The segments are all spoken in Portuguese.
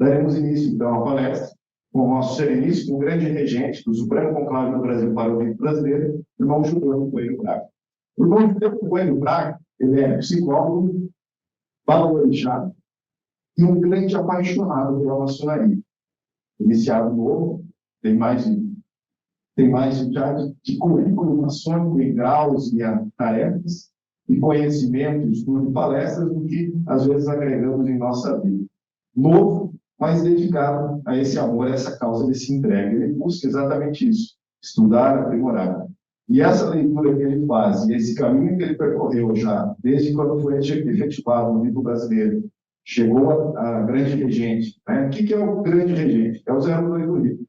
Daremos início, então, à palestra com o nosso sereníssimo, grande regente do Supremo Conclave do Brasil para o Rito Brasileiro, irmão Juliano Coelho Braga. O irmão Juliano Coelho Braga, ele é psicólogo, valorizado e um grande apaixonado pela maçonaria. Iniciado novo, tem mais já de currículo maçônico em graus e tarefas, e conhecimento, estudo e palestras do que, às vezes, agregamos em nossa vida. Novo, mas dedicado a esse amor, a essa causa desse entrega. Ele busca exatamente isso, estudar, aprimorar. E essa leitura que ele faz, e esse caminho que ele percorreu já, desde quando foi efetivado no Rito Brasileiro, chegou a grande regente. Né? O que é o grande regente? É o 02 do Rito.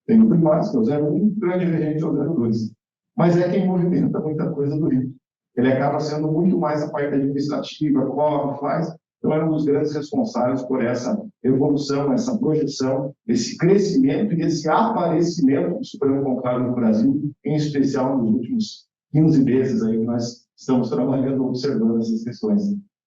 Tem o primário, que é o 01, o grande regente é o 02. Mas é quem movimenta muita coisa do Rito. Ele acaba sendo muito mais a parte administrativa, corre, faz. Então, é um dos grandes responsáveis por essa evolução, essa projeção, esse crescimento e esse aparecimento do Supremo Conclave do Brasil, em especial nos últimos 15 meses aí que nós estamos trabalhando, observando essas questões.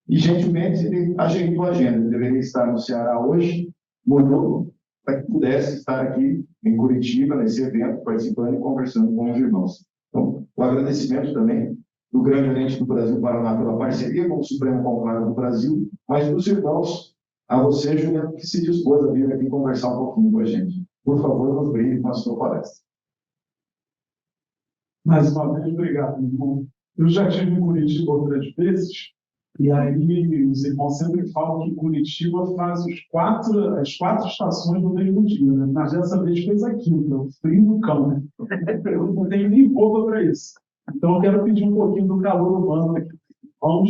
E, gentilmente, ele ajeitou a agenda. Ele deveria estar no Ceará hoje, mudou para que pudesse estar aqui em Curitiba, nesse evento, participando e conversando com os irmãos. Então, o agradecimento também do grande gerente do Brasil Paraná pela parceria com o Supremo Conclave do Brasil, mas dos irmãos, a você, Juliano, que se dispôs a vir aqui conversar um pouquinho com a gente. Por favor, nos brinde com a sua palestra. Mais uma vez, obrigado, irmão. Eu já estive em Curitiba outras vezes, e aí os irmãos sempre falam que Curitiba faz as quatro estações no mesmo dia, né? Mas dessa vez fez a quinta, o frio do cão, né? Eu não tenho nem roupa para isso. Então, eu quero pedir um pouquinho do calor humano aqui, irmãos.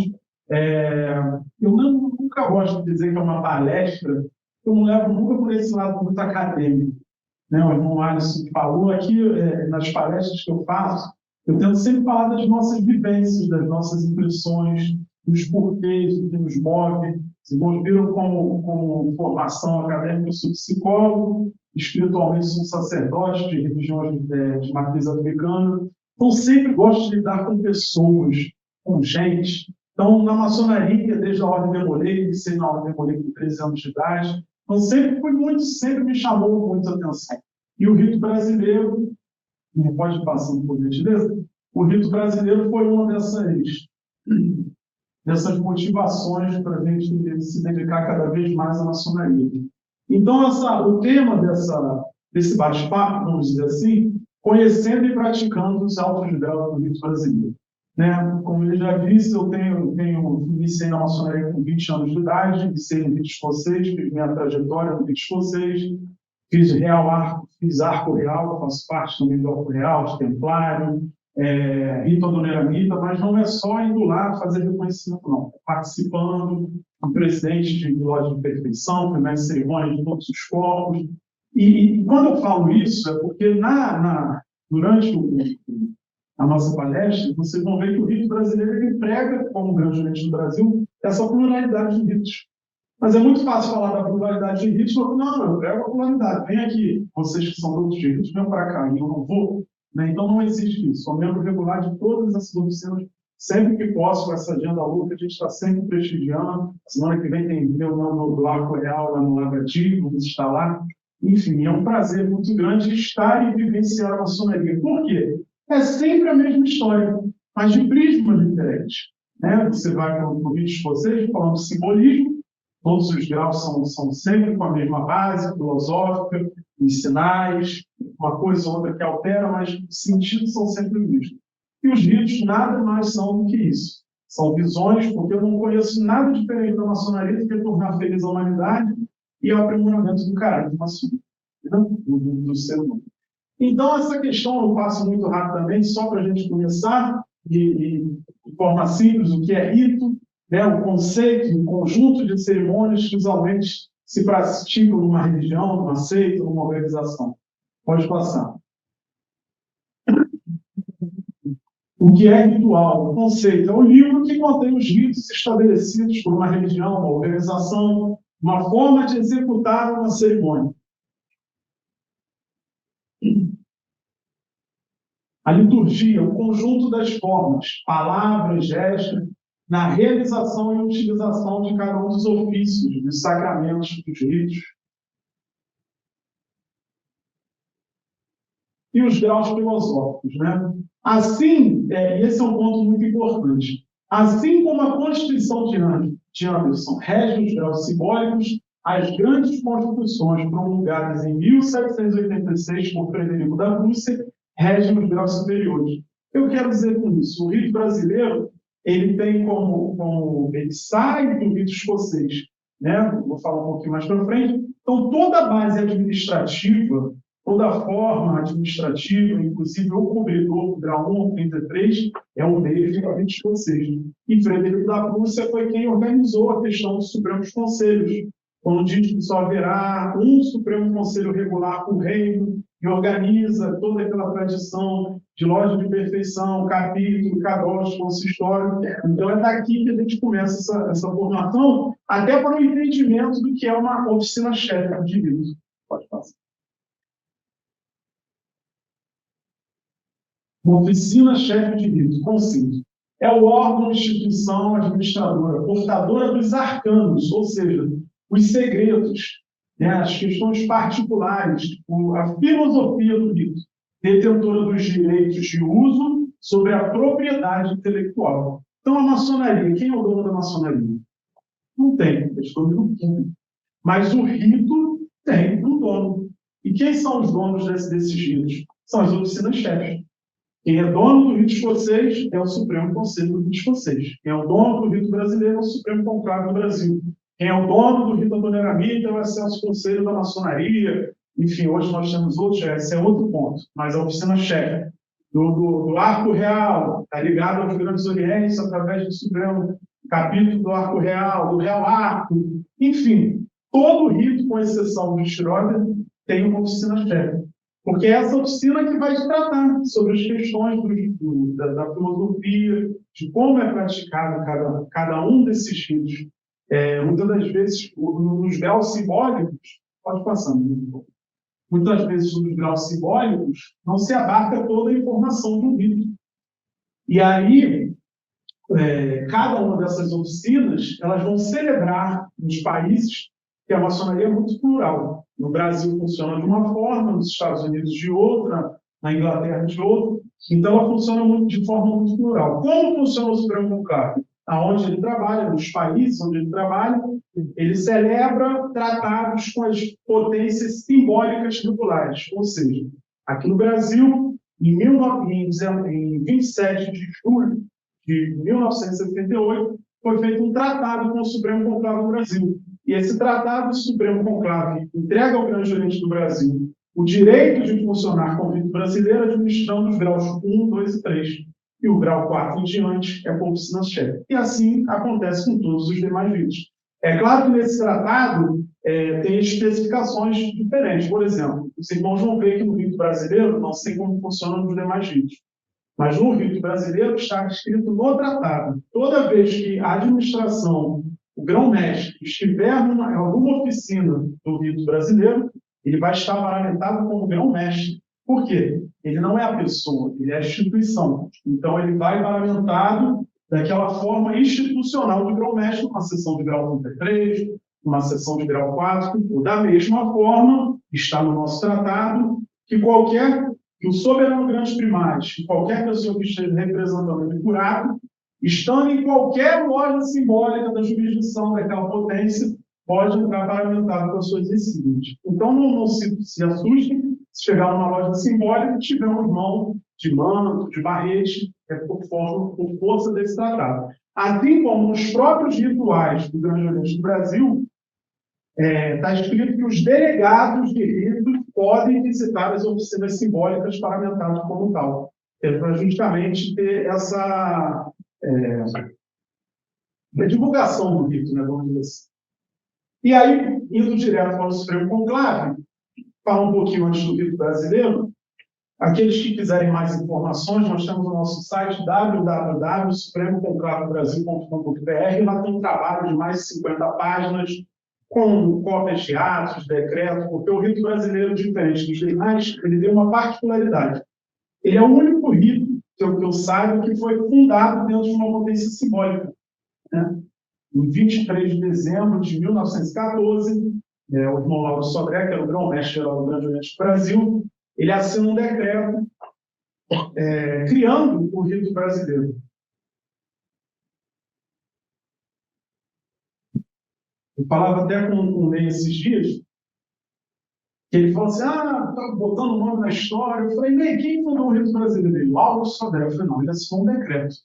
Eu nunca gosto de dizer que é uma palestra, eu não levo nunca por esse lado muito acadêmico. Né? O irmão Alisson falou aqui, nas palestras que eu faço, eu tento sempre falar das nossas vivências, das nossas impressões, dos porquês, do que nos move. Se irmãos viram como formação acadêmica, eu sou psicólogo, espiritualmente sou sacerdote de religiões de matriz africana. Então, sempre gosto de lidar com pessoas, com gente. Então, na maçonaria, desde a Ordem Demolei, iniciei na Ordem Demolei com 13 anos de idade. Então, sempre me chamou muita atenção. E o Rito Brasileiro, não pode passar por gentileza, o Rito Brasileiro foi uma dessas motivações para a gente se dedicar cada vez mais à maçonaria. Então, o tema desse bate-papo, vamos dizer assim, conhecendo e praticando os altos graus do Rito Brasileiro. Né? Como ele já disse, eu iniciei na maçonaria com 20 anos de idade, iniciei no Rito Escocês, fiz minha trajetória no Rito Escocês, fiz Arco Real, faço parte também do Arco Real, Templário, Rito Adoniramita, mas não é só indo lá fazer reconhecimento, não. Participando, como presidente de loja de perfeição, primeira cerimônia de todos os corpos. E quando eu falo isso, é porque durante a nossa palestra, vocês vão ver que o Rito Brasileiro ele prega, como grande gerente do Brasil, essa pluralidade de ritos. Mas é muito fácil falar da pluralidade de ritos, mas não, eu prego a pluralidade. Vem aqui, vocês que são todos de ritos, venham para cá, e eu não vou. Né? Então não existe isso. Sou membro regular de todas essas oficinas, sempre que posso, com essa agenda louca, a gente está sempre prestigiando. Semana que vem tem reunião do Arco Real, lá no Lagativo, vamos estar lá. Enfim, é um prazer muito grande estar e vivenciar a maçonaria. Por quê? É sempre a mesma história, mas de prismas diferentes. Né? Você vai para o vídeo de vocês falando de simbolismo, todos os graus são sempre com a mesma base filosófica, os sinais, uma coisa ou outra que altera, mas os sentidos são sempre os mesmos. E os ritos nada mais são do que isso. São visões, porque eu não conheço nada diferente da maçonaria do que tornar feliz a humanidade e o aprimoramento do caráter maçônico, do ser humano. Então, essa questão eu passo muito rapidamente, só para a gente começar, de forma simples, o que é rito, né, o conceito, um conjunto de cerimônias que usualmente se praticam numa religião, numa seita, numa organização. Pode passar. O que é ritual? O conceito é um livro que contém os ritos estabelecidos por uma religião, uma organização, uma forma de executar uma cerimônia. A liturgia, o conjunto das formas, palavras, gestos, na realização e utilização de cada um dos ofícios, dos sacramentos, dos ritos, e os graus filosóficos, né? Assim, e esse é um ponto muito importante, assim como a Constituição de Anderson rege os graus simbólicos, as grandes constituições promulgadas em 1786 por Frederico da Rússia regem os graus superiores. Eu quero dizer com isso, o rito brasileiro, ele tem ele sai do rito escocês, né? Vou falar um pouquinho mais para frente. Então, toda a base administrativa, toda a forma administrativa, inclusive o cobridor do grau 1 ao 33, é o mesmo do rito escocês. E Frederico da Rússia foi quem organizou a questão dos Supremos Conselhos, quando diz que só haverá um Supremo Conselho regular por reino, que organiza toda aquela tradição de loja de perfeição, capítulo, cadastro, consistório. Então, é daqui que a gente começa essa formação, até para o entendimento do que é uma oficina-chefe de livros. Pode passar. Uma oficina-chefe de livros, conceito. É o órgão, instituição administradora, portadora dos arcanos, ou seja, os segredos, né, as questões particulares, a filosofia do rito, detentora dos direitos de uso sobre a propriedade intelectual. Então, a maçonaria, quem é o dono da maçonaria? Não tem, eles dominam tudo. Mas o rito tem um dono. E quem são os donos desses ritos? São as oficinas-chefes. Quem é dono do rito escocês é o Supremo Conselho do Rito Escocês. Quem é o dono do rito brasileiro é o Supremo Conclave do Brasil. Quem é o dono do rito Adoniramita é o Excelso Conselho da Maçonaria. Enfim, hoje nós temos outros, esse é outro ponto. Mas a oficina-chefe do Arco Real está ligado aos Grandes Orientes através do Supremo Capítulo do Arco Real, do Real Arco. Enfim, todo rito, com exceção do Schroeder, tem uma oficina-chefe. Porque é essa oficina que vai tratar sobre as questões da filosofia, de como é praticado cada um desses ritos. Muitas das vezes, nos graus simbólicos, pode passar, muitas vezes nos graus simbólicos, não se abarca toda a informação do rito. E aí, cada uma dessas oficinas, elas vão celebrar nos países que a maçonaria é muito plural. No Brasil funciona de uma forma, nos Estados Unidos de outra, na Inglaterra de outra. Então, ela funciona de forma muito plural. Como funciona o Supremo Conclave? Aonde ele trabalha, nos países onde ele trabalha, ele celebra tratados com as potências simbólicas tribulares. Ou seja, aqui no Brasil, em 27 de julho de 1978, foi feito um tratado com o Supremo Conclave do Brasil. E esse tratado do Supremo Conclave entrega ao Grande Oriente do Brasil o direito de funcionar como rito brasileiro, administrando os graus 1, 2 e 3. E o grau 4 em diante é por oficina-chefe. E assim acontece com todos os demais ritos. É claro que nesse tratado tem especificações diferentes. Por exemplo, os irmãos vão ver que no rito brasileiro, não sei como funciona nos demais ritos, mas no rito brasileiro está escrito no tratado. Toda vez que a administração, o grão-mestre, estiver em alguma oficina do rito brasileiro, ele vai estar paramentado como grão-mestre. Por quê? Ele não é a pessoa, ele é a instituição. Então, ele vai paramentado daquela forma institucional de grão-mestre, uma sessão de grau 33, uma sessão de grau 4. Da mesma forma, está no nosso tratado que o soberano grande primaz, qualquer pessoa que esteja representando ele por ato, estando em qualquer loja simbólica da jurisdição daquela potência, pode entrar paramentado com as suas insígnias. Então, não se assustem se chegar numa loja simbólica e tiver um irmão de manto, de barrete, por força desse tratado. Assim como nos próprios rituais do Grande Oriente do Brasil, está escrito que os delegados de rito podem visitar as oficinas simbólicas paramentadas como tal. Para justamente ter essa divulgação do rito, né, vamos dizer assim. E aí, indo direto para o Supremo Conclave, falar um pouquinho antes do rito brasileiro. Aqueles que quiserem mais informações, nós temos o nosso site www.supremoconclavebrasil.com.br. Lá tem um trabalho de mais de 50 páginas, com cópias de atos, decretos, porque o rito brasileiro, diferente dos demais, ele tem uma particularidade. Ele é o único rito, que eu saiba, que foi fundado dentro de uma potência simbólica. Né? Em 23 de dezembro de 1914, o irmão Lauro Sodré, que era o grão-mestre geral do Grande Oriente do Brasil, ele assina um decreto criando o rito brasileiro. Eu falava até com um Ney esses dias, que ele falou assim, tá botando o nome na história. Eu falei, Ney, quem fundou o rito brasileiro? Ele, Álvaro Sodré. Eu falei, não, ele assinou um decreto.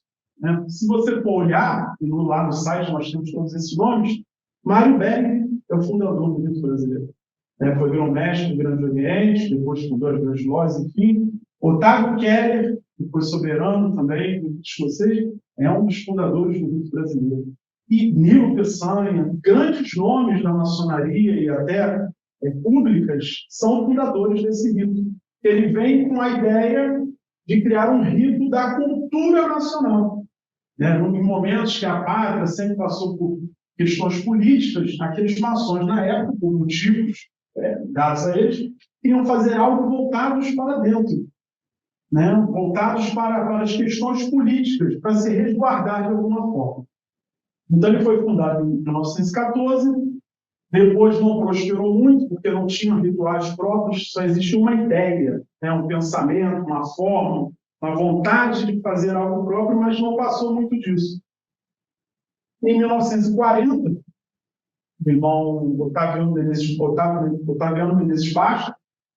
Né? Se você for olhar, lá no site nós temos todos esses nomes, Mário Berg é o fundador do rito brasileiro. Foi grão-mestre do Grande Oriente, depois fundou as Grandes Lozes, enfim. Otávio Keller, que foi soberano também, do escocês, é um dos fundadores do rito brasileiro. E Nilo Peçanha, grandes nomes da maçonaria e até públicas, são fundadores desse rito. Ele vem com a ideia de criar um rito da cultura nacional. Em momentos que a pátria sempre passou por questões políticas, aqueles maçons, na época, por motivos dados a eles, queriam fazer algo voltados para dentro, voltados para as questões políticas, para se resguardar de alguma forma. Então, ele foi fundado em 1914, depois não prosperou muito, porque não tinha rituais próprios, só existia uma ideia, um pensamento, uma forma, uma vontade de fazer algo próprio, mas não passou muito disso. Em 1940, o irmão Otaviano Menezes Bastos,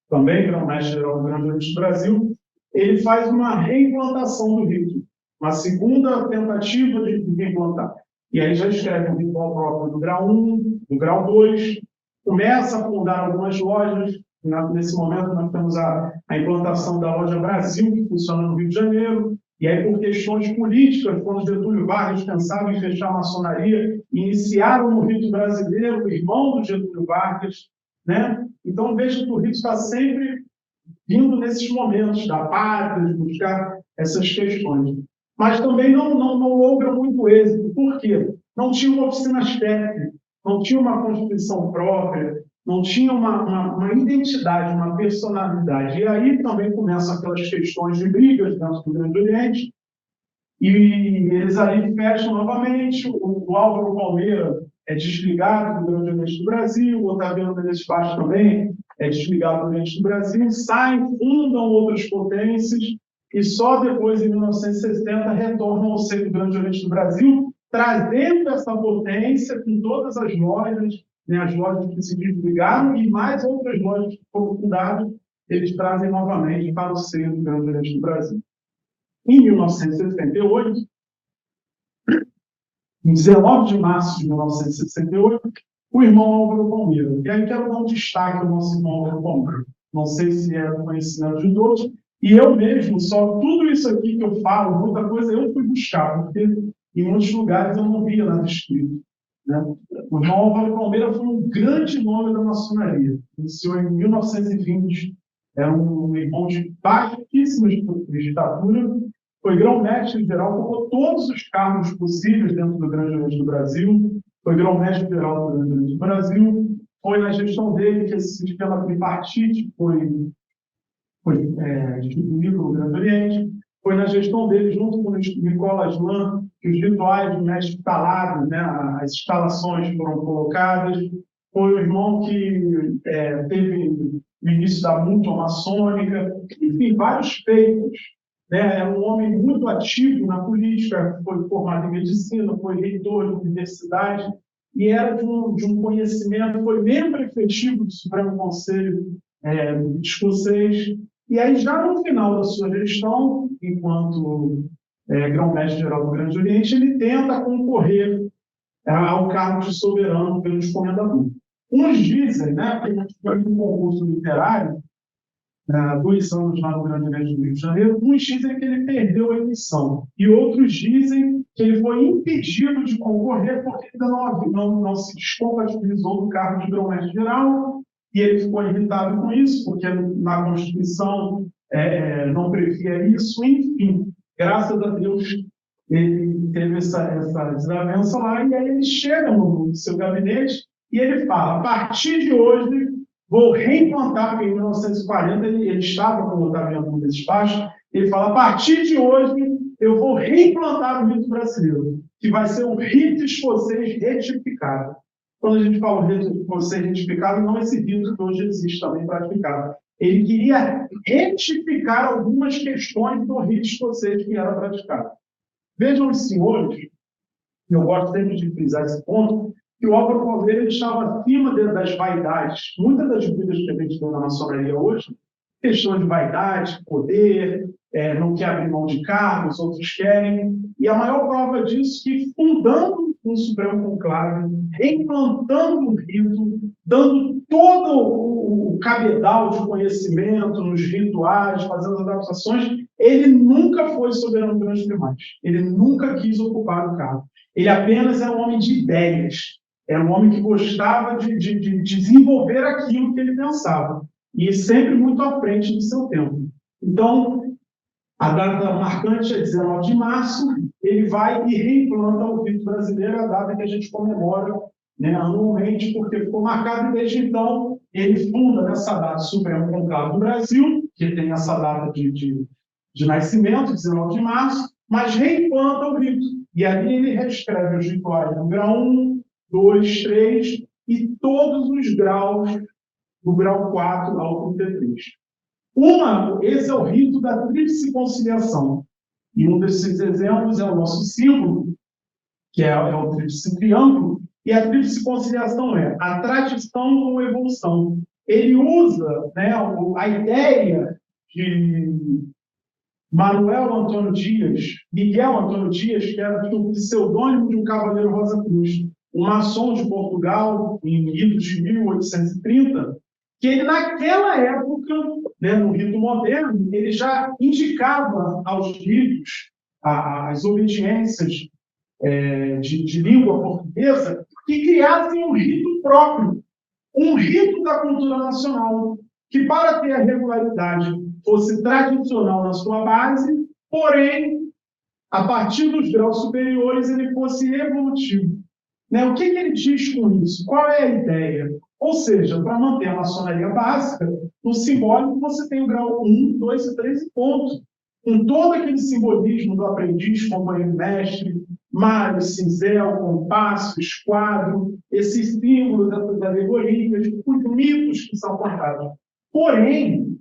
também grão-mestre-geral do Grande Oriente do Brasil, ele faz uma reimplantação do rito, uma segunda tentativa de reimplantar. E aí já escreve um ritual próprio do grau 1, do grau 2, começa a fundar algumas lojas. Nesse momento, nós temos a implantação da Loja Brasil, que funciona no Rio de Janeiro, e aí, por questões políticas, quando Getúlio Vargas pensava em fechar a maçonaria, iniciaram no rito brasileiro, o irmão do Getúlio Vargas. Então, veja que o rito está sempre vindo nesses momentos da pátria, de buscar essas questões. Mas também não logra muito êxito. Por quê? Não tinha oficinas técnicas, não tinha uma constituição própria, não tinha uma identidade, uma personalidade. E aí também começam aquelas questões de brigas dentro do Grande Oriente, e eles ali fecham novamente. O Álvaro Palmeira é desligado do Grande Oriente do Brasil, o Otaviano Menezes Bastos também é desligado do Oriente do Brasil, saem, fundam outras potências, e só depois, em 1960, retornam ao seio do Grande Oriente do Brasil, trazendo essa potência com todas as lojas, as lojas que se desligaram e mais outras lojas que foram fundadas, eles trazem novamente para o seio do Grande Oriente do Brasil. Em 1968, em 19 de março de 1968, o irmão Álvaro Palmeira. E aí quero dar um destaque ao nosso irmão Álvaro Palmeira. Não sei se é conhecimento de todos, e eu mesmo, só tudo isso aqui que eu falo, muita coisa, eu fui buscar, porque em muitos lugares eu não via nada escrito. O irmão Álvaro Palmeira foi um grande nome da maçonaria. Iniciou em 1920, era um irmão de baixíssima estatura, foi grão-mestre-geral, ocupou todos os cargos possíveis dentro do Grande Oriente do Brasil, foi grão-mestre-geral do Grande Oriente do Brasil, foi na gestão dele que esse sistema tripartite foi instituído no Grande Oriente, foi na gestão dele, junto com o Nicolas Lan, que os rituais de mestre calado, as instalações foram colocadas. Foi o irmão que teve o início da mútua maçônica, enfim, vários feitos. É um homem muito ativo na política, foi formado em medicina, foi reitor de universidade, e era de um conhecimento, foi membro efetivo do Supremo Conselho escocês. E aí, já no final da sua gestão, enquanto grão-mestre-geral do Grande Oriente, ele tenta concorrer ao cargo de soberano pelos comendadores. Uns dizem, que foi um concurso literário, 2 anos lá no Grande Oriente do Rio de Janeiro, uns dizem que ele perdeu a eleição, e outros dizem que ele foi impedido de concorrer porque ainda não se descompatibilizou do cargo de grão-mestre-geral, e ele ficou irritado com isso, porque na Constituição não previa isso. Enfim, graças a Deus, ele teve essa desavença lá, e aí ele chega no seu gabinete e ele fala: a partir de hoje, vou reimplantar, porque em 1940 ele estava com o Otaviano Menezes Bastos, ele fala: a partir de hoje, eu vou reimplantar o rito brasileiro, que vai ser um rito escocês retificado. Quando a gente fala rito escocês retificado, não esse rito que hoje existe também praticado, Ele queria retificar algumas questões do rito escocês que era praticado. Vejam os senhores, eu gosto sempre de frisar esse ponto, que o Álvaro Palmeira ele estava acima das vaidades. Muitas das dúvidas que a gente tem na maçonaria hoje, questão de vaidade, poder, não quer abrir mão de cargos, outros querem. E a maior prova disso é que, fundando um Supremo Conclave, reimplantando o rito, dando todo o cabedal de conhecimento nos rituais, fazendo as adaptações, ele nunca foi soberano grande demais. Ele nunca quis ocupar o cargo. Ele apenas era um homem de ideias. Era um homem que gostava de desenvolver aquilo que ele pensava. E sempre muito à frente do seu tempo. Então, a data marcante é 19 de março, ele vai e reimplanta o rito brasileiro, a data que a gente comemora, né, anualmente, porque ficou marcado, e desde então ele funda nessa data o Supremo Conclave do Brasil, que tem essa data de nascimento, 19 de março, mas reimplanta o rito. E ali ele reescreve os rituais do grau 1, 2, 3 e todos os graus do grau 4 ao 33. Esse é o rito da Tríplice Conciliação. E um desses exemplos é o nosso símbolo, que é o Tríplice Triângulo, e a Tríplice Conciliação é a tradição com evolução. Ele usa, né, a ideia de Manuel Antônio Dias, Miguel Antônio Dias, que era o pseudônimo de um cavaleiro Rosa Cruz, um maçom de Portugal, em idos de 1830, que ele, naquela época, né, no rito moderno, ele já indicava aos ritos, às obediências de língua portuguesa, que criassem um rito próprio, um rito da cultura nacional, que para ter a regularidade fosse tradicional na sua base, porém, a partir dos graus superiores, ele fosse evolutivo. Né? O que ele diz com isso? Qual é a ideia? Ou seja, para manter a maçonaria básica, no simbólico você tem o grau 1, 2 e 3 e ponto. Com todo aquele simbolismo do aprendiz, companheiro mestre, malho, cinzel, compasso, esquadro, esses símbolos, essas alegorias, os mitos que são contados. Porém,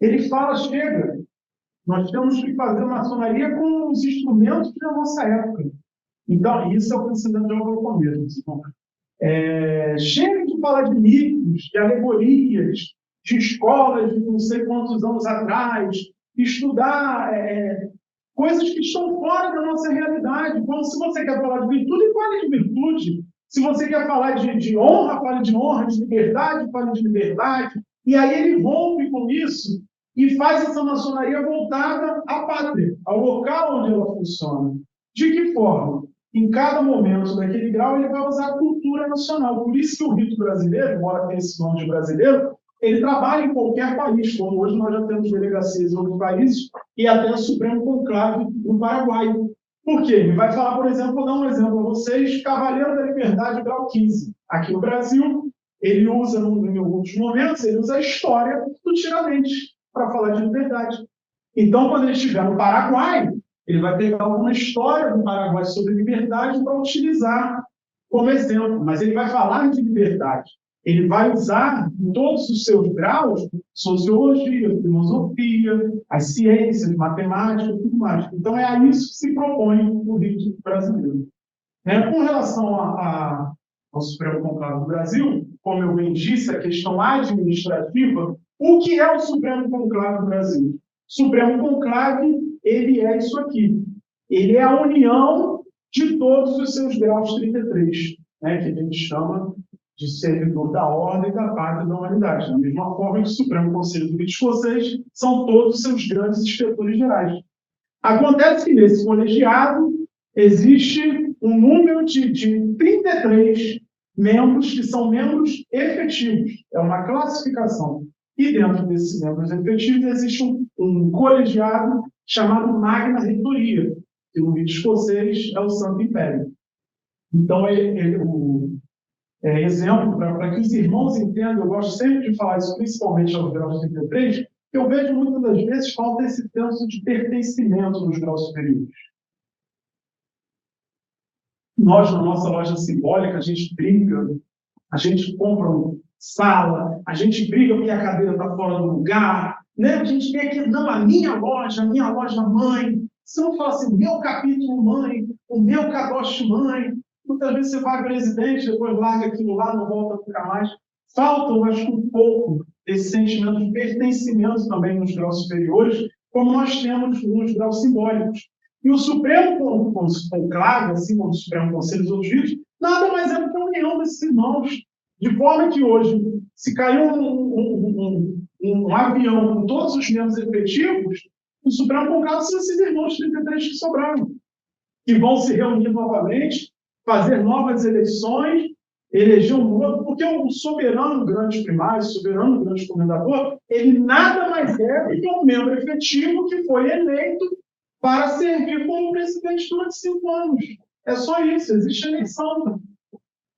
ele fala, chega, nós temos que fazer maçonaria com os instrumentos da nossa época. Então, isso é o pensamento de Álvaro Palmeira. Chega de falar de mitos, de alegorias, de escolas de não sei quantos anos atrás, estudar coisas que estão fora da nossa realidade. Como se você quer falar de virtude, fale de virtude. Se você quer falar de honra, fale de honra, de liberdade, fale de liberdade. E aí ele rompe com isso e faz essa maçonaria voltada à pátria, ao local onde ela funciona. De que forma? Em cada momento daquele grau, ele vai usar a cultura nacional. Por isso que o rito brasileiro, embora tenha esse nome de brasileiro, ele trabalha em qualquer país, como hoje nós já temos delegacias em outros países e até o Supremo Conclave no Paraguai. Por quê? Ele vai falar, por exemplo, vou dar um exemplo a vocês, Cavaleiro da Liberdade, grau 15. Aqui no Brasil, ele usa, em alguns momentos, ele usa a história do Tiradentes para falar de liberdade. Então, quando ele estiver no Paraguai, ele vai pegar alguma história do Paraguai sobre liberdade para utilizar como exemplo, mas ele vai falar de liberdade. Ele vai usar, em todos os seus graus, sociologia, filosofia, as ciências, matemática, tudo mais. Então, é a isso que se propõe o rito brasileiro. Com relação ao Supremo Conclave do Brasil, como eu bem disse, a questão administrativa, o que é o Supremo Conclave do Brasil? Supremo Conclave, ele é isso aqui. Ele é a união de todos os seus graus 33, né, que a gente chama de servidor da ordem, da pátria e da humanidade. Da mesma forma que o Supremo Conselho do Rito Escocês são todos os seus grandes inspetores gerais. Acontece que nesse colegiado existe um número de 33 membros que são membros efetivos. É uma classificação. E dentro desses membros efetivos existe um colegiado chamado Magna Reitoria, que no rito escocês é o Santo Império. Então, exemplo, para que os irmãos entendam, eu gosto sempre de falar isso, principalmente aos graus 33, que eu vejo muitas das vezes falta esse senso de pertencimento nos graus superiores. Nós, na nossa loja simbólica, a gente brinca, a gente compra sala, a gente briga porque a cadeira está fora do lugar, né? A gente tem aqui, não, a minha loja mãe. Você não fala assim, meu capítulo mãe, o meu kadosh mãe. Muitas vezes você vai presidente, depois larga aquilo lá, não volta nunca mais. Falta, eu acho, um pouco desse sentimento de pertencimento também nos graus superiores, como nós temos nos graus simbólicos. E o Supremo Conclave, assim como o Supremo Conselho dos Outros Vídeos, nada mais é do que a união desses irmãos. De forma que hoje, se caiu um avião com todos os membros efetivos, o Supremo Conclave são esses irmãos 33 que sobraram, que vão se reunir novamente, fazer novas eleições, eleger um novo, porque o soberano grande primário, o soberano grande comendador, ele nada mais é do que um membro efetivo que foi eleito para servir como presidente durante 5 anos. É só isso, existe eleição.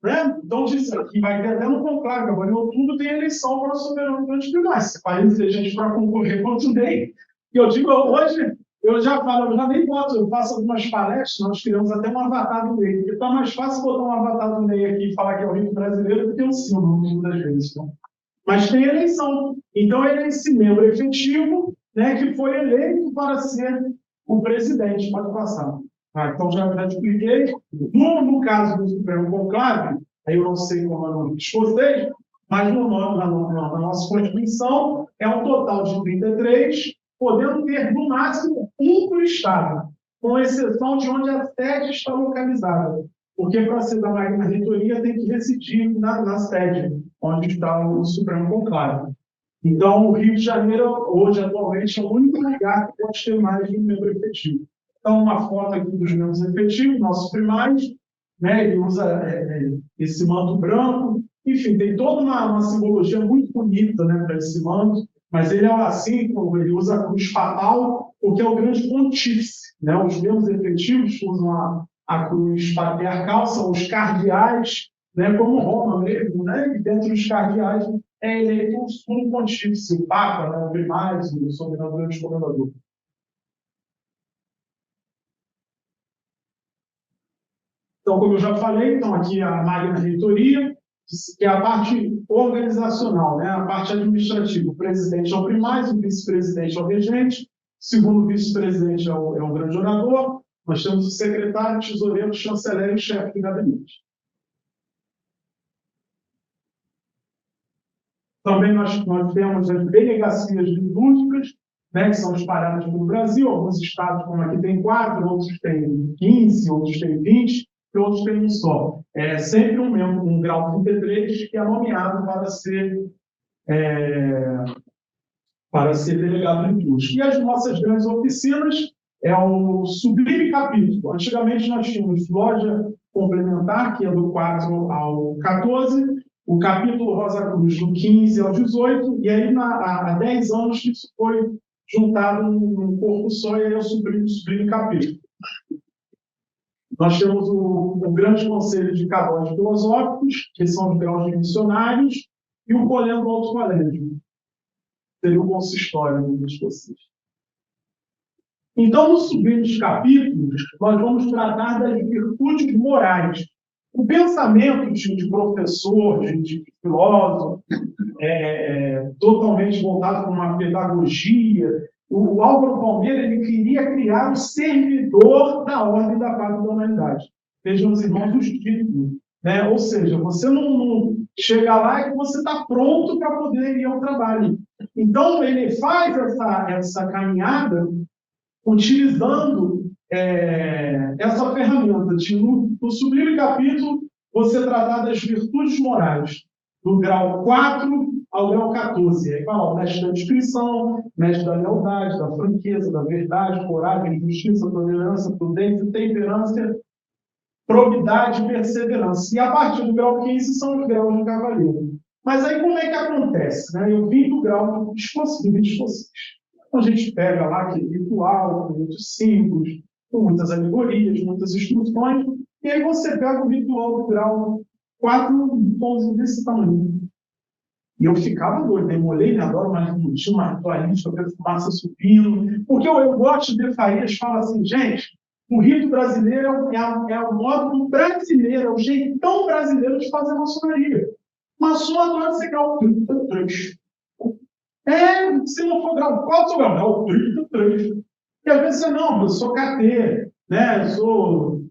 Né? Então, diz aqui, vai ter até no conclave, agora em outubro tem eleição para o soberano grande primário. Se parecer gente para concorrer contra o Ney, e eu digo, hoje, eu já falo, eu já nem boto, eu faço algumas palestras, nós criamos até um avatar do Ney, porque está mais fácil botar um avatar do Ney aqui e falar que é o rito brasileiro do que o Silvio, muitas vezes. Né? Mas tem eleição. Então, ele é esse membro efetivo, né, que foi eleito para ser o presidente. Pode passar. Então, já expliquei. No caso do Supremo Conclave, aí eu não sei como eu não escocês, mas na nossa Constituição é um total de 33, podendo ter, no máximo, um por Estado, com exceção de onde a sede está localizada. Porque, para ser da Magna Reitoria, tem que residir na sede, onde está o Supremo Conclave. Então, o Rio de Janeiro, hoje, atualmente, é o único lugar que pode ter mais de um membro efetivo. Então, uma foto aqui dos membros efetivos, nossos primários, né? Ele usa esse manto branco. Enfim, tem toda uma simbologia muito bonita, né, para esse manto, mas ele é assim, ele usa a cruz papal, porque é o grande pontífice. Né? Os membros efetivos usam a cruz patriarcal, são os cardeais, né, como Roma mesmo, né? E dentro dos cardeais é eleito o sumo pontífice, o Papa, né, o primário, o soberano grande comendador. Então, como eu já falei, então aqui a Magna Reitoria, que é a parte organizacional, né? A parte administrativa. O presidente é o primário, o vice-presidente é o regente, o segundo vice-presidente é o grande orador, nós temos o secretário, tesoureiro, chanceler e chefe de gabinete. Também nós temos as delegacias litúrgicas, né, que são espalhadas pelo Brasil. Alguns estados, como aqui, tem 4, outros têm 15, outros têm 20, e outros têm um só. É sempre um membro, um grau 33, que é nomeado para ser delegado litúrgico. E as nossas grandes oficinas é o sublime capítulo. Antigamente nós tínhamos loja complementar, que é do 4 ao 14, o capítulo Rosa Cruz do 15 ao 18, e aí há 10 anos isso foi juntado num corpo só, e aí é o sublime capítulo. Nós temos o Grande Conselho de Cabóis Filosóficos, que são os graus de missionários, e o Colégio do Alto Colégio, seria o consistório dos vocês. Então, nos sublimes capítulos, nós vamos tratar das virtudes morais. O pensamento de professor, de filósofo, totalmente voltado para uma pedagogia. O Álvaro Palmeira ele queria criar um servidor da ordem da paz e da humanidade. Vejam os irmãos dos títulos. Né? Ou seja, você não chega lá e você está pronto para poder ir ao trabalho. Então, ele faz essa caminhada utilizando essa ferramenta de, no sublime capítulo, você tratar das virtudes morais, do grau 4 ao grau 14. Aí fala o mestre da descrição, mestre da lealdade, da franqueza, da verdade, coragem, justiça, tolerância, prudência, temperança, probidade e perseverança. E a partir do grau 15 são os graus de cavaleiro. Mas aí como é que acontece? Né? Eu vim do grau de vocês. Então a gente pega lá aquele ritual, com muitos símbolos, com muitas alegorias, muitas instruções, e aí você pega o ritual do grau 4 tons desse tamanho. E eu ficava doido, demolei, adoro uma ritualista, eu vejo fumaça subindo, porque eu gosto de Farias, fala assim, gente, o rito brasileiro é o modo brasileiro, é o jeitão brasileiro de fazer maçonaria. Maçom adora ser grau 33. Se não for grau 4, sou grau 33. E às vezes você não, eu sou KT, né? Eu sou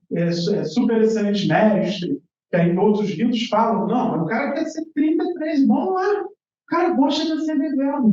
super excelente mestre, que aí em outros ritos falam, não, o cara quer ser 33, vamos lá. O cara gosta de acender vela.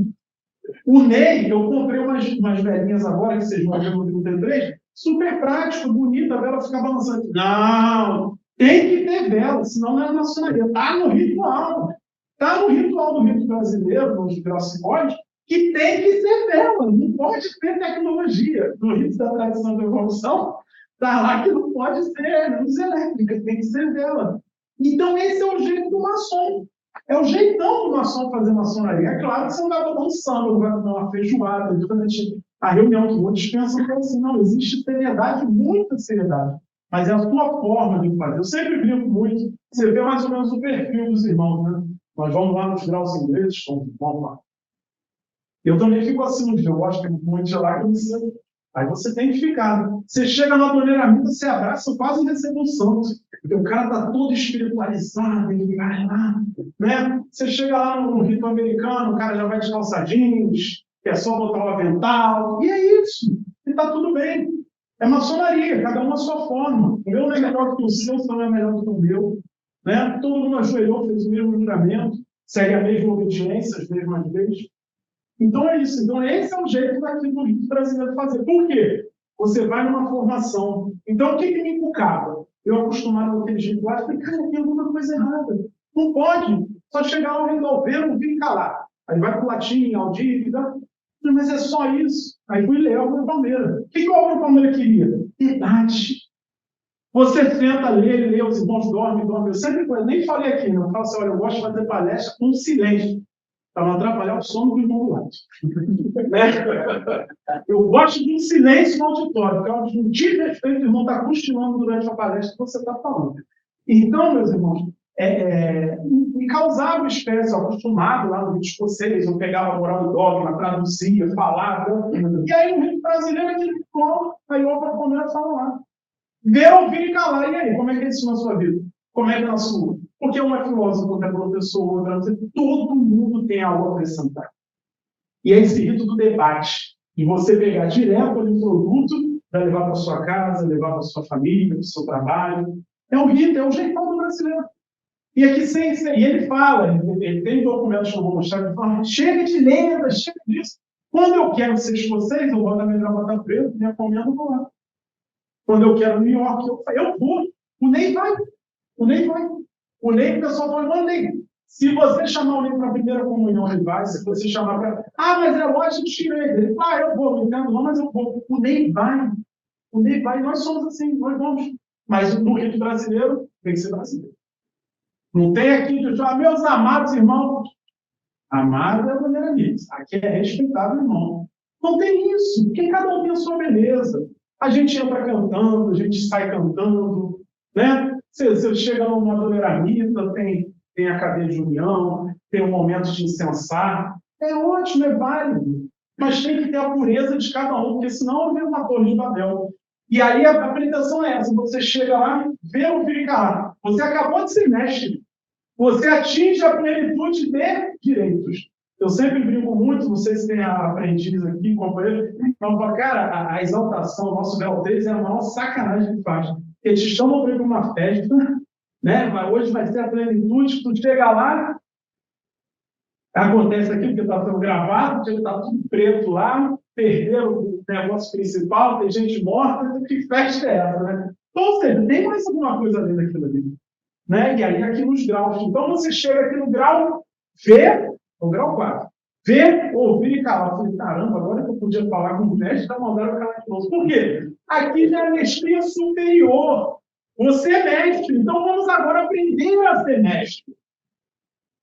O Ney, eu comprei umas velinhas agora, que vocês vão ver no 33, super prático, bonita, a vela fica balançando. Não, tem que ter vela, senão não é maçonaria. Está no ritual. Está no ritual do rito brasileiro, nos gracimóides, que tem que ser vela, não pode ter tecnologia. No rito da tradição da evolução, está lá que não pode ser luz elétrica, tem que ser vela. Então, esse é o jeito do maçom. É o jeitão do maçom fazer maçonaria. É claro que você não vai tomar um samba, não vai tomar uma feijoada, justamente a reunião que muitos pensam que é assim, não, existe seriedade, muita seriedade. Mas é a sua forma de fazer. Eu sempre brinco muito, você vê mais ou menos o perfil dos irmãos, né? Nós vamos lá nos graus ingleses, vamos lá. Eu também fico assim, eu gosto muito de lá, aí você tem que ficar. Você chega na torneira, você abraça, quase recebe um santo. Porque o cara está todo espiritualizado, ele vai lá, né? Você chega lá no rito americano, o cara já vai de calça jeans, que é só botar o avental, e é isso. E está tudo bem. É maçonaria, cada um a sua forma. O meu não é melhor que o seu não é melhor que o meu. Né? Todo mundo ajoelhou, fez o mesmo juramento, segue a mesma obediência, as mesmas leis. Então é isso. Então esse é o jeito daqui do rito brasileiro fazer. Por quê? Você vai numa formação. Então o que me inculcava? Eu acostumado com aquele jeito lá, falei, cara, tem alguma coisa errada. Não pode. Só chegar ao resolver, não vir calar. Aí vai para o latim, ao dívida. Mas é só isso. Aí fui ler Álvaro Palmeira. O que o Álvaro Palmeira queria? Verdade. Você senta, lê, os irmãos dormem. Eu sempre nem falei aqui, não. Eu falo assim, olha, eu gosto de fazer palestra com silêncio, para não atrapalhar o sono do irmão do lado. Eu gosto de um silêncio no auditório, porque é um desrespeito, o irmão está cochilando durante a palestra que você está falando. Então, meus irmãos, me causava espécie, acostumado lá no rito escocês, eu pegava a moral do dogma, traduzia, falava, e aí no rito brasileiro, aquele como, aí eu para comer e falo lá. Ver, ouvir e calar. E aí, como é que é isso na sua vida? Como é que é na sua? Porque um é filósofo, outro é professor, outro é... Todo mundo tem algo a acrescentar. E é esse rito do debate. E você pegar direto ali o produto para levar para sua casa, levar para sua família, para o seu trabalho. É um rito, é um jeitão do brasileiro. E aqui e ele fala, ele tem documentos que eu vou mostrar, ele fala, chega de lenda, chega disso. Quando eu quero ser escocês, eu vou na minha gravata preta, minha comendo, vou lá. Quando eu quero New York, eu vou. O Ney vai. O Ney, o pessoal fala, não, Ney, se você chamar o Ney para a primeira comunhão, ele vai. Se você chamar para... mas é lógico que tirei. Ele fala, eu vou, não entendo não, mas eu vou. O Ney vai. Nós somos assim, nós vamos. Mas no rito brasileiro, tem que ser brasileiro. Não tem aqui de falar, meus amados irmãos. Amado é a maneira disso. Aqui é respeitável, irmão. Não tem isso, porque cada um tem a sua beleza. A gente entra cantando, a gente sai cantando, né? Você chega numa toleramita, tem a cadeia de união, tem um momento de incensar. É ótimo, é válido. Mas tem que ter a pureza de cada um, porque senão é uma torre de Babel. E aí a apresentação é essa: você chega lá, vê o ficar. Você acabou de ser mestre. Você atinge a plenitude de direitos. Eu sempre brinco muito, não sei se tem aprendiz aqui, companheiro, então, cara, a exaltação, o nosso Beltez é a maior sacanagem que faz. Eles te chamam para ir para uma festa, né? Mas hoje vai ser a plenitude, tu chega lá, acontece aqui, porque está sendo gravado, está tudo preto lá, perderam o negócio principal, tem gente morta, que festa é essa, né? Então, ou seja, tem mais alguma coisa além daquilo ali. Né? E aí aqui nos graus. Então, você chega aqui no grau, vê, no grau 4, vê, ouvir e calar. Eu falei, caramba, agora que eu podia falar com o mestre, está mandando o calar de novo. Por quê? Aqui já é mestria superior. Você é mestre, então vamos agora aprender a ser mestre.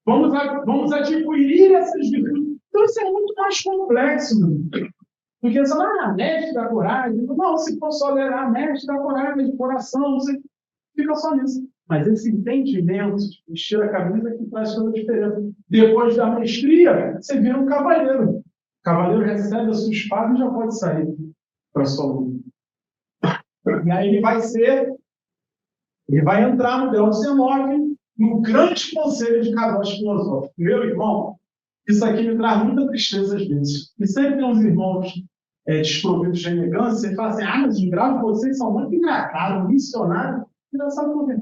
Vamos adquirir essas virtudes. Então, isso é muito mais complexo, meu. Porque você fala, mestre da coragem. Não, se for só ler, mestre da coragem, de coração, você fica só nisso. Mas esse entendimento de vestir a camisa que faz toda a diferença. Depois da mestria, você vira um cavaleiro. O cavaleiro recebe a sua espada e já pode sair para a sua luta. E aí ele vai entrar no grau 19, no grande conselho de Kadosh filosófico. Meu irmão, isso aqui me traz muita tristeza às vezes. E sempre tem uns irmãos desprovidos de elegância e falam assim, mas os graus de vocês são muito engraçados, missionários. Engraçado por quê?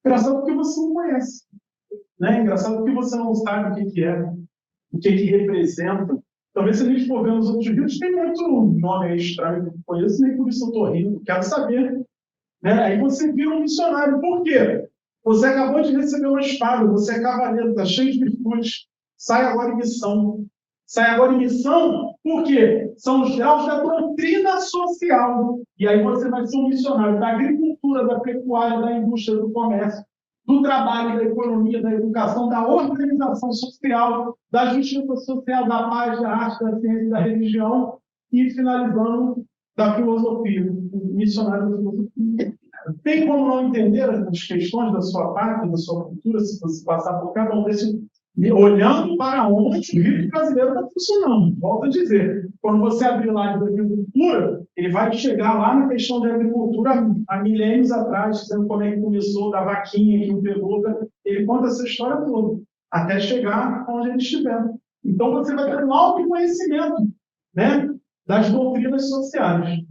Engraçado porque você não conhece. Né? Engraçado porque você não sabe o que é, o que representa. Talvez se a gente for ver nos outros vídeos, tem muito nome aí estranho que eu conheço, nem por isso eu estou rindo, quero saber. Né? Aí você vira um missionário. Por quê? Você acabou de receber uma espada, você é cavaleiro, está cheio de virtudes, sai agora em missão. Sai agora em missão, por quê? São os graus da doutrina social. E aí você vai ser um missionário da agricultura, da pecuária, da indústria, do comércio, do trabalho, da economia, da educação, da organização social, da justiça social, da paz, da arte, da ciência, da religião e, finalizando, da filosofia, missionário da filosofia. Tem como não entender as questões da sua pátria, da sua cultura, se você passar por cada um desses, olhando para onde o rito brasileiro está funcionando. Volto a dizer, quando você abrir lá de agricultura, ele vai chegar lá na questão da agricultura há milênios atrás, dizendo como é que começou, da vaquinha que pegou, ele conta essa história toda, até chegar onde ele estiver. Então você vai ter um alto conhecimento, né, das doutrinas sociais.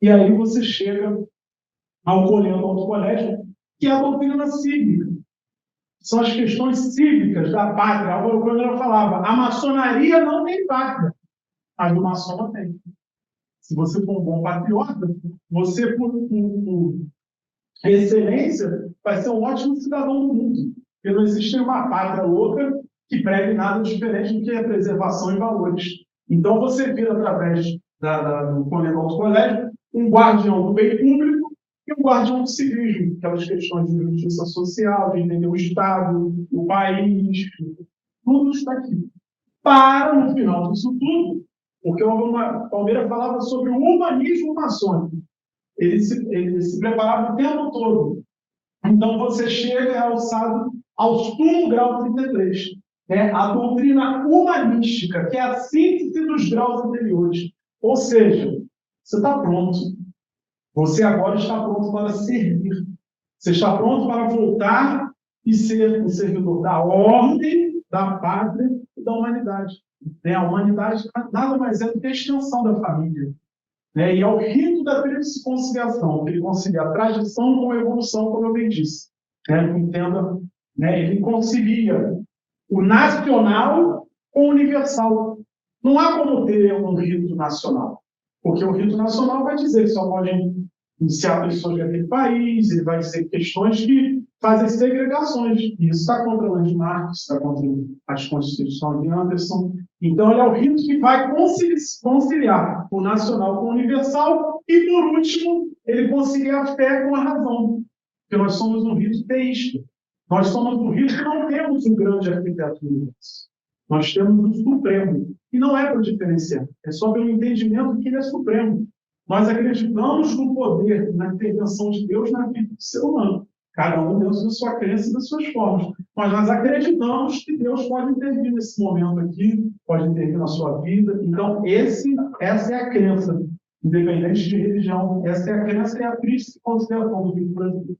E aí você chega ao colégio, que é a doutrina cívica. São as questões cívicas da pátria. Agora, o Colhão falava, a maçonaria não tem pátria, mas o maçom tem. Se você for um bom patriota, você, por excelência, vai ser um ótimo cidadão do mundo. Porque não existe uma pátria louca que pregue nada diferente do que a preservação e valores. Então, você vira, através do Colhão do Colégio, um guardião do bem público e um guardião do civismo, aquelas questões de justiça social, de entender o Estado, o país, tudo está aqui. Para, no final disso tudo, porque o Palmeira falava sobre o humanismo maçônico. Ele se preparava o tempo todo. Então, você chega alçado ao sumo grau 33, né? A doutrina humanística, que é a síntese dos graus anteriores. Ou seja, você está pronto. Você agora está pronto para servir. Você está pronto para voltar e ser um servidor da ordem, da pátria e da humanidade. A humanidade nada mais é do que a extensão da família. E é o rito da tríplice-conciliação, que ele concilia a tradição com a evolução, como eu bem disse. Entenda, ele concilia o nacional com o universal. Não há como ter um rito nacional. Porque o rito nacional vai dizer que só podem iniciar pessoas daquele país, ele vai dizer questões que fazem segregações. E isso está contra o Landmark, está contra as constituições de Anderson. Então, ele é o rito que vai conciliar o nacional com o universal e, por último, ele concilia a fé com a razão. Porque nós somos um rito teísta. Nós somos um rito que não temos um grande arquiteto do universo. Nós temos um supremo. E não é para diferenciar, é só pelo entendimento que ele é supremo. Nós acreditamos no poder, na intervenção de Deus na vida do ser humano, cada um dentro da sua crença e das suas formas. Mas nós acreditamos que Deus pode intervir nesse momento aqui, pode intervir na sua vida. Então, essa é a crença, independente de religião, essa é a crença e a triste consideração do rito brasileiro.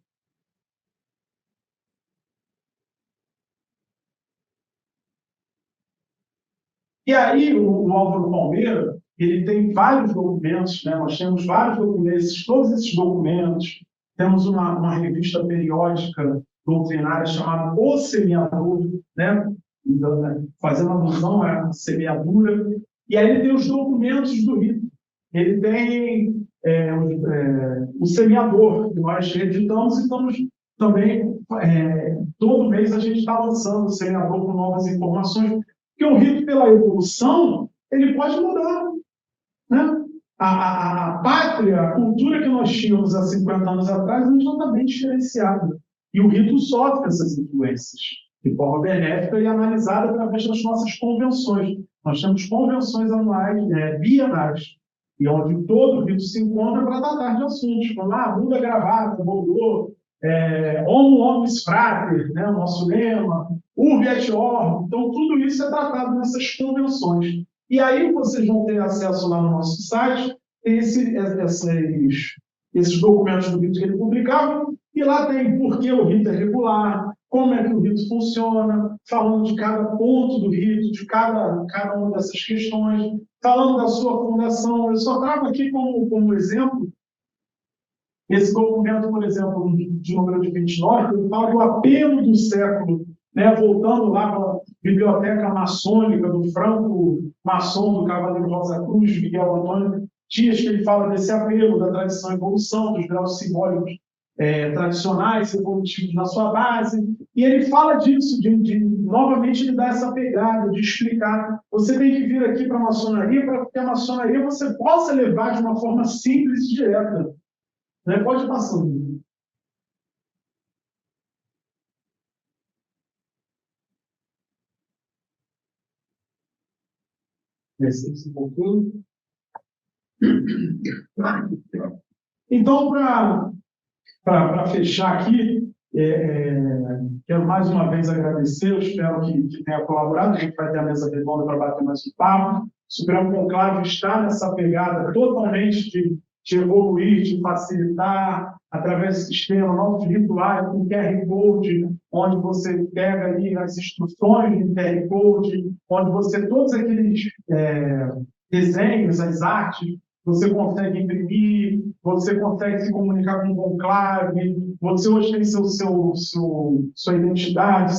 E aí, o Álvaro Palmeira, ele tem vários documentos, nós temos vários documentos, todos esses documentos, temos uma revista periódica doutrinária chamada O Semeador, fazendo alusão à semeadura, e aí ele tem os documentos do rito. Ele tem o Semeador, que nós reeditamos e estamos também, todo mês a gente está lançando o Semeador com novas informações. Porque o rito, pela evolução, ele pode mudar. A pátria, a cultura que nós tínhamos há 50 anos atrás, a gente não está bem diferenciada. E o rito sofre essas influências de forma benéfica e analisada através das nossas convenções. Nós temos convenções anuais, bienais, e onde todo rito se encontra para tratar de assuntos, como muda a gravata, rodou, homo omnis frater, o nosso lema, urbi et orbi. Então, tudo isso é tratado nessas convenções. E aí vocês vão ter acesso lá no nosso site, esses documentos do rito que ele publicava, e lá tem por que o rito é regular, como é que o rito funciona, falando de cada ponto do rito, de cada uma dessas questões, falando da sua fundação. Eu só trago aqui como exemplo esse documento, por exemplo, de número de 29, ele fala do apelo do século, né, voltando lá para a biblioteca maçônica do franco-maçom do Cavaleiro Rosa Cruz, Miguel Antônio Dias, que ele fala desse apelo, da tradição e evolução, dos graus simbólicos tradicionais, evolutivos na sua base, e ele fala disso, novamente ele dá essa pegada, de explicar, você tem que vir aqui para a maçonaria, para que a maçonaria você possa levar de uma forma simples e direta. Né? Pode ir passando. Esse pouquinho. Então, para fechar aqui, quero mais uma vez agradecer, eu espero que tenha colaborado, a gente vai ter a mesa redonda para bater mais um papo. O Supremo Conclave está nessa pegada totalmente de evoluir, de facilitar, através do sistema, novos rituais, com QR Code, onde você pega ali as instruções do QR Code, onde você, todos aqueles desenhos, as artes, você consegue imprimir, você consegue se comunicar com o conclave, você hoje tem sua identidade,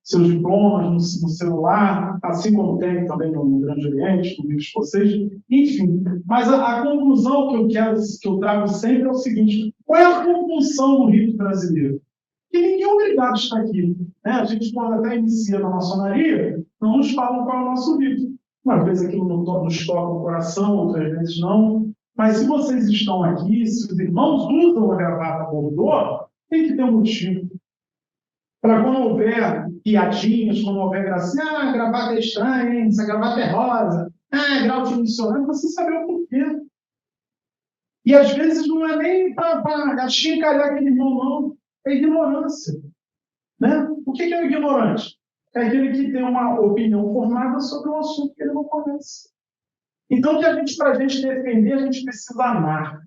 seus diplomas no celular, assim como tem também no Grande Oriente, no Livro Escocês, enfim. Mas a conclusão que eu trago sempre é o seguinte: qual é a compulsão no rito brasileiro? Que ninguém é obrigado a estar aqui. Né? A gente, quando até inicia na maçonaria, não nos falam qual é o nosso rito. Uma vez aquilo nos toca o coração, outras vezes não. Mas se vocês estão aqui, se os irmãos usam a gravata bordô, tem que ter um motivo. Para quando houver piadinhas, quando houver gracinha, a gravata é estranha, hein? Essa gravata é rosa, grau de missionário, você saber o porquê. E às vezes não é nem para achincalhar aquele irmão, não. É ignorância. Né? O que é o ignorante? É aquele que tem uma opinião formada sobre um assunto que ele não conhece. Então, para a gente defender, a gente precisa amar.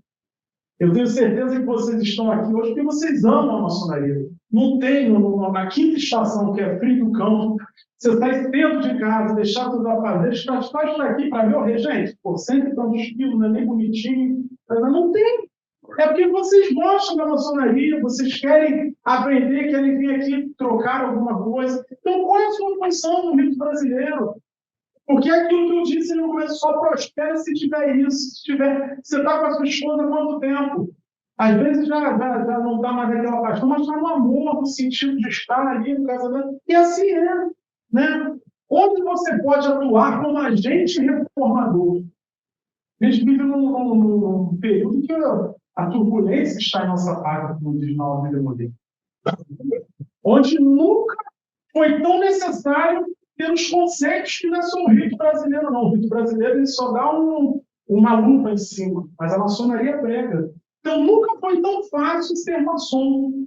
Eu tenho certeza que vocês estão aqui hoje porque vocês amam a maçonaria. Não tem, na quinta estação, que é frio do campo, você sai dentro de casa, deixar tudo a fazer, está aqui para ver o regente, sempre tão estilo, não é nem bonitinho, mas não tem. É porque vocês gostam da maçonaria, vocês querem aprender, querem vir aqui trocar alguma coisa. Então, qual é a sua função no rito brasileiro? Porque aquilo que eu disse no começo, só prospera se tiver isso. Você está com a sua esposa há quanto tempo? Às vezes já não está mais aquela paixão, mas está no amor, no sentido de estar ali no casamento. E assim é. Né? Onde você pode atuar como agente reformador? A gente vive num período que a turbulência está em nossa parte, como diz na ordem moderna. Onde nunca foi tão necessário ter os conceitos que não é só o rito brasileiro, não. O rito brasileiro ele só dá uma lupa em cima, mas a maçonaria prega. Então nunca foi tão fácil ser maçom,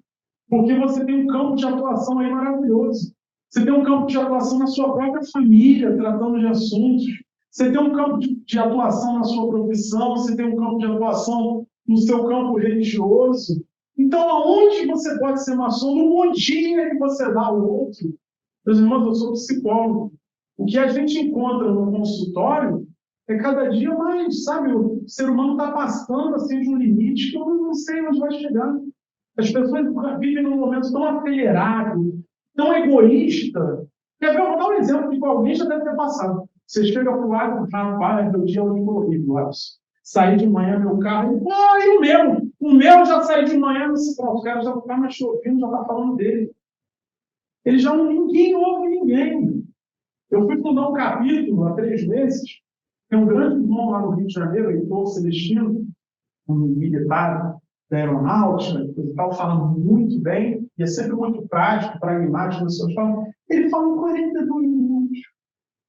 porque você tem um campo de atuação aí maravilhoso. Você tem um campo de atuação na sua própria família, tratando de assuntos. Você tem um campo de atuação na sua profissão, você tem um campo de atuação no seu campo religioso. Então, aonde você pode ser maçom? No modinha que você dá ao outro. Meus irmãos, eu sou psicólogo. O que a gente encontra no consultório é cada dia mais, sabe? O ser humano está passando assim, de um limite que eu não sei onde vai chegar. As pessoas vivem num momento tão acelerado, tão egoísta. Eu vou dar um exemplo de que alguém já deve ter passado. Você chega para o lado, rapaz, meu dia hoje foi horrível, saí de manhã, meu carro, e o meu? O meu já saiu de manhã, o cara já está mais chovendo, já está falando dele. Ninguém ouve ninguém. Eu fui fundar um capítulo há 3 meses, tem um grande irmão lá no Rio de Janeiro, Heitor Celestino, um militar da aeronáutica, e tal, falando muito bem, e é sempre muito prático, pragmático, as pessoas falam. Ele falou 42 minutos.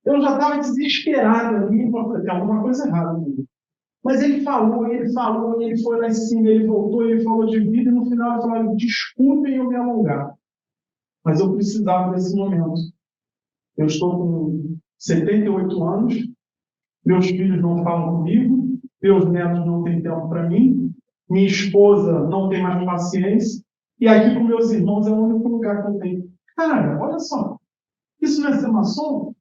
Eu já estava desesperado ali, tem alguma coisa errada comigo. Mas ele falou, ele foi lá em cima, ele voltou, ele falou de vida, e no final ele falou: desculpem eu me alongar, mas eu precisava desse momento. Eu estou com 78 anos, meus filhos não falam comigo, meus netos não têm tempo para mim, minha esposa não tem mais paciência, e aqui com meus irmãos é o único lugar que eu tenho. Cara, olha só, isso não é ser maçom?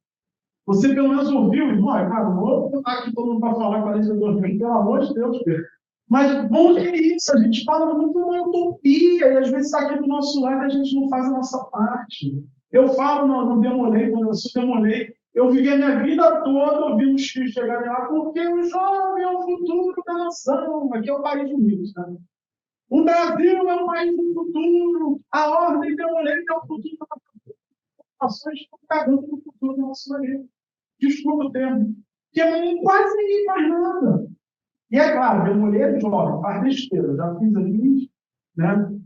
Você pelo menos ouviu, irmão, cara, não vou botar aqui todo mundo para falar 42 mil, pelo amor de Deus, Pedro. Mas vamos ver isso, a gente fala muito uma utopia, e às vezes está aqui do nosso lado e a gente não faz a nossa parte. Eu falo no Demolei, quando eu sou Demolei, eu vivi a minha vida toda ouvindo os filhos chegarem lá, porque o jovem é o futuro da nação. Aqui é o país unido, tá? O Brasil é o país do futuro, a ordem Demolei é o futuro da nação. As nações estão cagando no futuro da nossa maneira. Desculpa o termo. Porque quase ninguém faz nada. E é claro, Demolei é jovem, faz besteira, já fiz ali, né?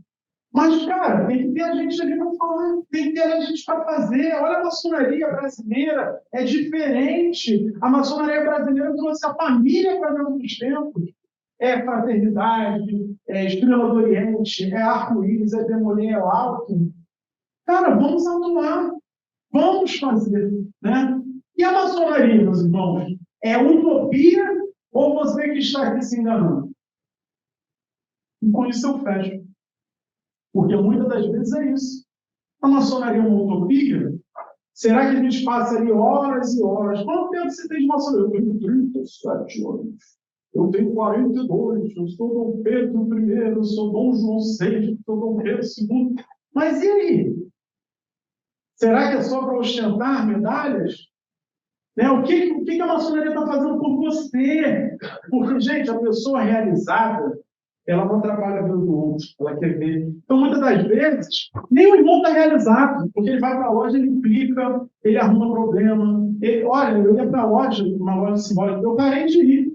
Mas, cara, tem que ter a gente ali para falar, tem que ter a gente para fazer. Olha a maçonaria brasileira, é diferente. A maçonaria brasileira trouxe a família para dentro dos tempos. É fraternidade, é Estrela do Oriente, é arco-íris, é Demolei, é alto. Cara, vamos atuar, vamos fazer, né? E a maçonaria, meus irmãos, é utopia ou você que está aqui se enganando? E com isso eu fecho. Porque muitas das vezes é isso. A maçonaria é uma utopia? Será que a gente passa ali horas e horas? Quanto tempo você tem de maçonaria? Eu tenho 37 anos. Eu tenho 42. Eu sou Dom Pedro I, eu sou Dom João VI, eu sou Dom Pedro II. Mas e aí? Será que é só para ostentar medalhas? Né? O que a maçonaria está fazendo por você? Porque, gente, a pessoa realizada, ela não trabalha vendo o outro, ela quer ver. Então, muitas das vezes, nem o irmão está realizado, porque ele vai para a loja, ele implica, ele arruma problema. Olha, eu ia para a loja, uma loja simbólica, eu parei de ir.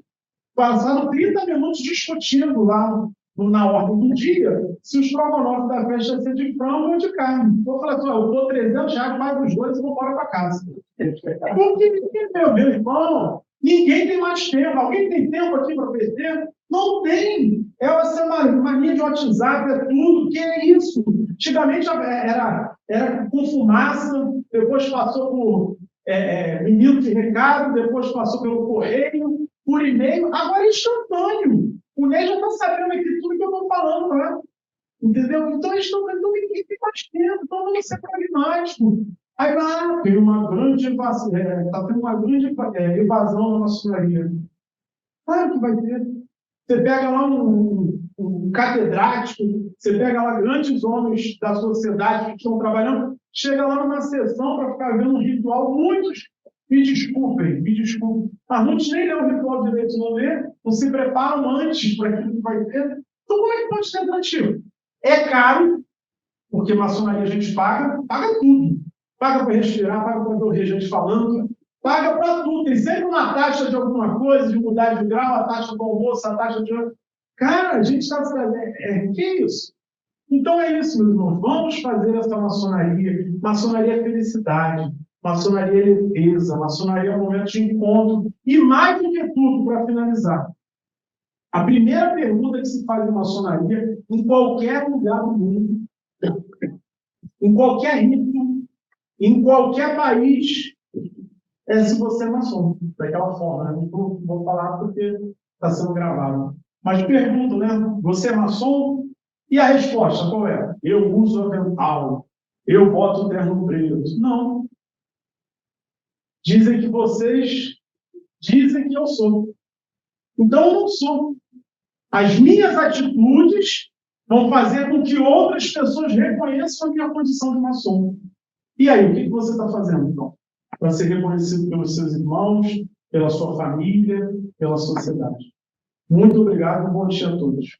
Passaram 30 minutos discutindo lá na ordem do dia se os promonóficos da festa ia ser de frango ou de carne. Eu falei assim, eu dou 300 reais, pago os dois e vou embora para casa. Porque, meu irmão, ninguém tem mais tempo. Alguém tem tempo aqui para perder? Não tem. É essa mania de WhatsApp, é tudo. Que é isso? Antigamente era com fumaça, depois passou por minuto de recado, depois passou pelo correio, por e-mail, agora é instantâneo. O Ney já está sabendo aqui tudo que eu estou falando, né? Entendeu? Então eles estão tentando ninguém tem mais tempo, então vamos ser pragmáticos. Aí lá tem uma grande invasão, está tendo uma grande invasão na maçonaria. Claro que vai ter. Você pega lá um catedrático, você pega lá grandes homens da sociedade que estão trabalhando, chega lá numa sessão para ficar vendo um ritual, muitos, me desculpem, mas muitos nem lêem o ritual direito, não se preparam antes para aquilo que vai ter. Então, como é que pode ser atrativo? É caro, porque maçonaria a gente paga tudo. Paga para respirar, paga para ouvir gente falando, paga para tudo. Tem sempre uma taxa de alguma coisa, de mudar de grau, a taxa do almoço, a taxa de... Cara, a gente está... que é isso? Então é isso, meus irmãos. Vamos fazer essa maçonaria. Maçonaria é felicidade. Maçonaria é leveza. Maçonaria é um momento de encontro. E mais do que tudo, para finalizar, a primeira pergunta que se faz em maçonaria, em qualquer lugar do mundo, em qualquer rito, em qualquer país, é se você é maçom, daquela forma. Né? Não vou falar porque está sendo gravado. Mas pergunto, né? Você é maçom? E a resposta qual é? Eu uso avental. Eu boto o terno preto. Não. Dizem que vocês dizem que eu sou. Então eu não sou. As minhas atitudes vão fazer com que outras pessoas reconheçam a minha condição de maçom. E aí, o que você está fazendo, então? Para ser reconhecido pelos seus irmãos, pela sua família, pela sociedade. Muito obrigado e bom dia a todos.